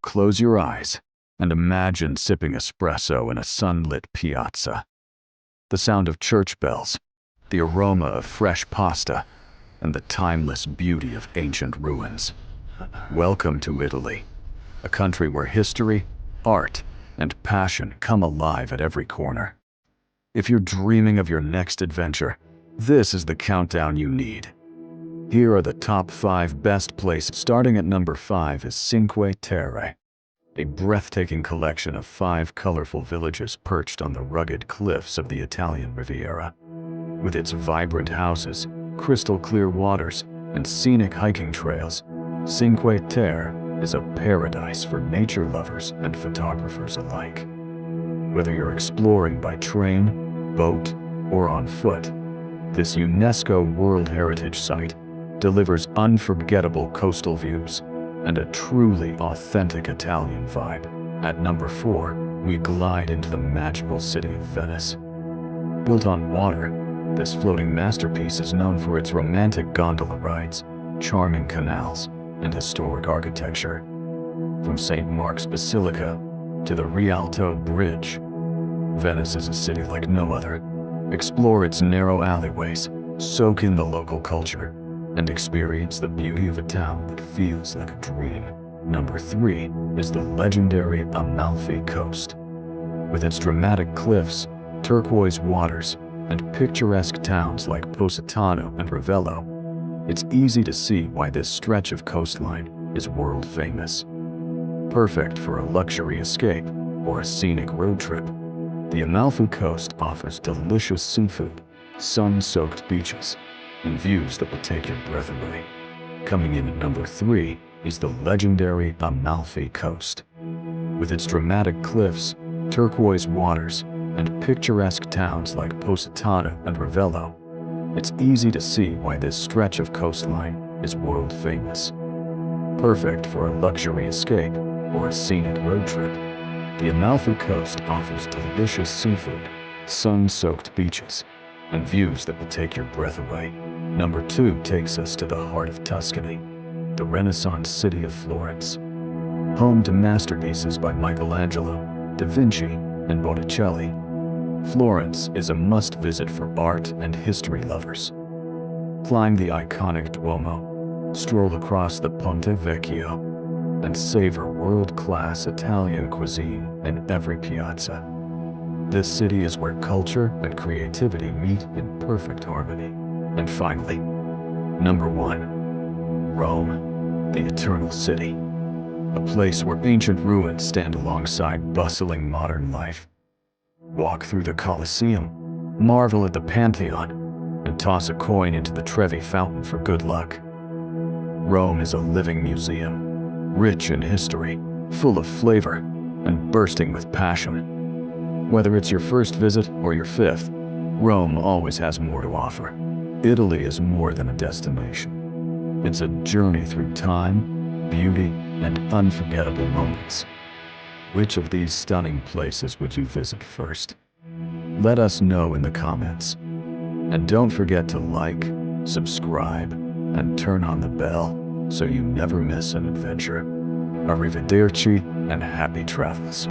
Close your eyes and imagine sipping espresso in a sunlit piazza. The sound of church bells, the aroma of fresh pasta, and the timeless beauty of ancient ruins. Welcome to Italy, a country where history, art, and passion come alive at every corner. If you're dreaming of your next adventure, this is the countdown you need. Here are the top 5 best places. Starting at number 5 is Cinque Terre, a breathtaking collection of 5 colorful villages perched on the rugged cliffs of the Italian Riviera. With its vibrant houses, crystal-clear waters, and scenic hiking trails, Cinque Terre is a paradise for nature lovers and photographers alike. Whether you're exploring by train, boat, or on foot, this UNESCO World Heritage Site delivers unforgettable coastal views and a truly authentic Italian vibe. At number 4, we glide into the magical city of Venice. Built on water, this floating masterpiece is known for its romantic gondola rides, charming canals, and historic architecture. From St. Mark's Basilica to the Rialto Bridge, Venice is a city like no other. Explore its narrow alleyways, soak in the local culture, and experience the beauty of a town that feels like a dream. Number 3 is the legendary Amalfi Coast. With its dramatic cliffs, turquoise waters, and picturesque towns like Positano and Ravello, it's easy to see why this stretch of coastline is world famous. Perfect for a luxury escape or a scenic road trip, the Amalfi Coast offers delicious seafood, sun-soaked beaches, and views that will take your breath away. Coming in at number 3 is the legendary Amalfi Coast. With its dramatic cliffs, turquoise waters, and picturesque towns like Positano and Ravello, it's easy to see why this stretch of coastline is world famous. Perfect for a luxury escape or a scenic road trip, the Amalfi Coast offers delicious seafood, sun-soaked beaches, and views that will take your breath away. Number 2 takes us to the heart of Tuscany, the Renaissance city of Florence. Home to masterpieces by Michelangelo, Da Vinci, and Botticelli, Florence is a must-visit for art and history lovers. Climb the iconic Duomo, stroll across the Ponte Vecchio, and savor world-class Italian cuisine in every piazza. This city is where culture and creativity meet in perfect harmony. And finally, number 1, Rome, the Eternal City. A place where ancient ruins stand alongside bustling modern life. Walk through the Colosseum, marvel at the Pantheon, and toss a coin into the Trevi fountain for good luck. Rome is a living museum, rich in history, full of flavor, and bursting with passion. Whether it's your first visit or your 5th, Rome always has more to offer. Italy is more than a destination. It's a journey through time, beauty, and unforgettable moments. Which of these stunning places would you visit first? Let us know in the comments. And don't forget to like, subscribe, and turn on the bell so you never miss an adventure. Arrivederci and happy travels.